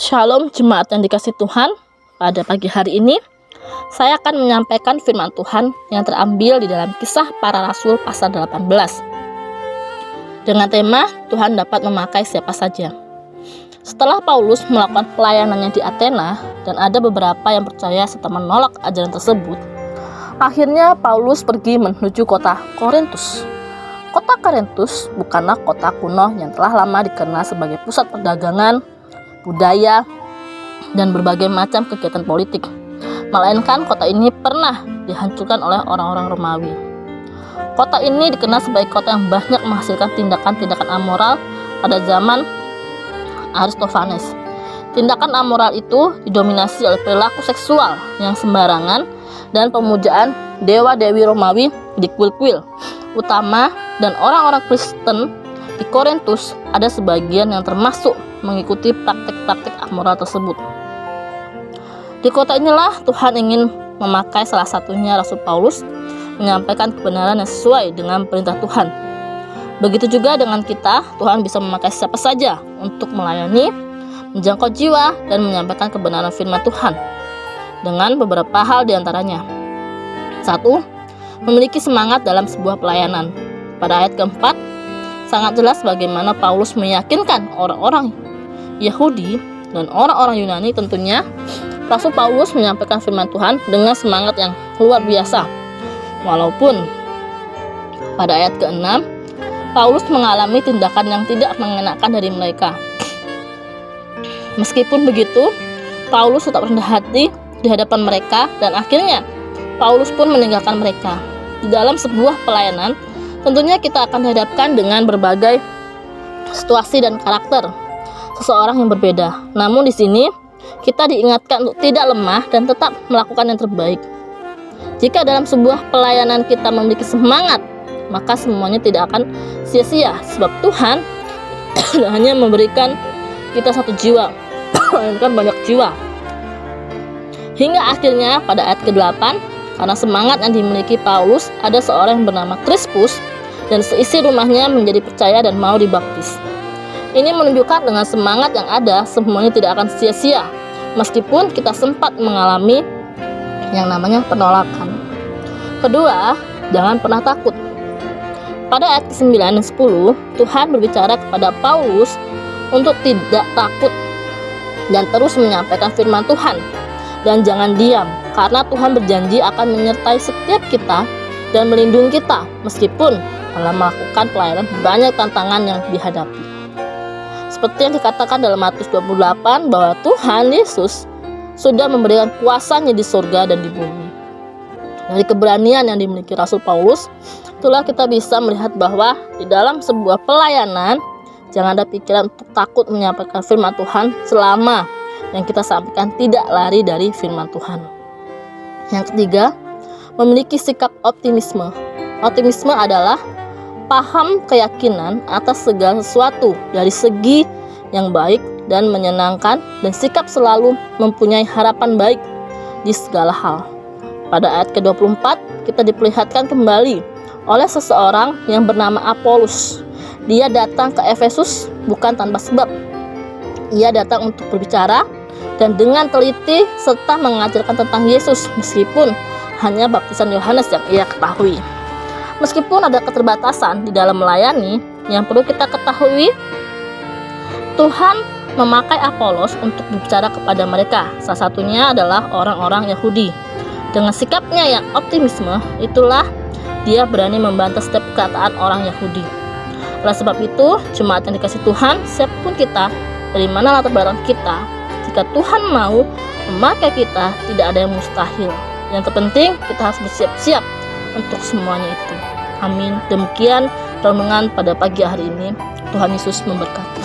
Shalom jemaat yang dikasihi Tuhan. Pada pagi hari ini saya akan menyampaikan firman Tuhan yang terambil di dalam Kisah Para Rasul pasal 18 dengan tema Tuhan dapat memakai siapa saja. Setelah Paulus melakukan pelayanannya di Athena dan ada beberapa yang percaya serta menolak ajaran tersebut, akhirnya Paulus pergi menuju kota Korintus. Kota Korintus bukanlah kota kuno yang telah lama dikenal sebagai pusat perdagangan, budaya, dan berbagai macam kegiatan politik, melainkan kota ini pernah dihancurkan oleh orang-orang Romawi. Kota ini dikenal sebagai kota yang banyak menghasilkan tindakan-tindakan amoral pada zaman Aristophanes. Tindakan amoral itu didominasi oleh perilaku seksual yang sembarangan dan pemujaan dewa-dewi Romawi di kuil-kuil utama, dan orang-orang Kristen di Korintus ada sebagian yang termasuk mengikuti praktik-praktik amoral tersebut. Di kota inilah Tuhan ingin memakai salah satunya Rasul Paulus menyampaikan kebenaran yang sesuai dengan perintah Tuhan. Begitu juga dengan kita, Tuhan bisa memakai siapa saja untuk melayani, menjangkau jiwa, dan menyampaikan kebenaran firman Tuhan dengan beberapa hal diantaranya. 1. Memiliki semangat dalam sebuah pelayanan. Pada ayat keempat, sangat jelas bagaimana Paulus meyakinkan orang-orang Yahudi dan orang-orang Yunani. Tentunya Rasul Paulus menyampaikan firman Tuhan dengan semangat yang luar biasa. Walaupun pada ayat ke-6 Paulus mengalami tindakan yang tidak mengenakan dari mereka. Meskipun begitu, Paulus tetap rendah hati di hadapan mereka, dan akhirnya Paulus pun meninggalkan mereka. Di dalam sebuah pelayanan, tentunya kita akan dihadapkan dengan berbagai situasi dan karakter seseorang yang berbeda. Namun di sini kita diingatkan untuk tidak lemah dan tetap melakukan yang terbaik. Jika dalam sebuah pelayanan kita memiliki semangat, maka semuanya tidak akan sia-sia, sebab Tuhan tidak hanya memberikan kita satu jiwa, melainkan banyak jiwa. Hingga akhirnya pada ayat ke-8, karena semangat yang dimiliki Paulus, ada seorang yang bernama Crispus dan seisi rumahnya menjadi percaya dan mau dibaptis. Ini menunjukkan dengan semangat yang ada, semuanya tidak akan sia-sia, meskipun kita sempat mengalami yang namanya penolakan. Kedua, jangan pernah takut. Pada ayat ke-9 dan 10, Tuhan berbicara kepada Paulus untuk tidak takut dan terus menyampaikan firman Tuhan. Dan jangan diam, karena Tuhan berjanji akan menyertai setiap kita dan melindungi kita meskipun dalam melakukan pelayanan banyak tantangan yang dihadapi. Seperti yang dikatakan dalam Matius 28 bahwa Tuhan Yesus sudah memberikan kuasanya di surga dan di bumi. Dari keberanian yang dimiliki Rasul Paulus, itulah kita bisa melihat bahwa di dalam sebuah pelayanan jangan ada pikiran untuk takut menyampaikan firman Tuhan selama yang kita sampaikan tidak lari dari firman Tuhan. Yang ketiga, memiliki sikap optimisme. Optimisme adalah paham keyakinan atas segala sesuatu dari segi yang baik dan menyenangkan, dan sikap selalu mempunyai harapan baik di segala hal. Pada ayat ke-24, kita diperlihatkan kembali oleh seseorang yang bernama Apolos. Dia datang ke Efesus bukan tanpa sebab. Ia datang untuk berbicara dan dengan teliti serta mengajarkan tentang Yesus, meskipun hanya baptisan Yohanes yang ia ketahui. Meskipun ada keterbatasan di dalam melayani, yang perlu kita ketahui, Tuhan memakai Apolos untuk berbicara kepada mereka. Salah satunya adalah orang-orang Yahudi. Dengan sikapnya yang optimisme, itulah dia berani membantah setiap perkataan orang Yahudi. Oleh sebab itu, jemaat yang dikasihi Tuhan, siapapun kita, dari mana latar belakang kita, jika Tuhan mau memakai kita, tidak ada yang mustahil. Yang terpenting, kita harus bersiap-siap untuk semuanya itu. Amin. Demikian renungan pada pagi hari ini. Tuhan Yesus memberkati.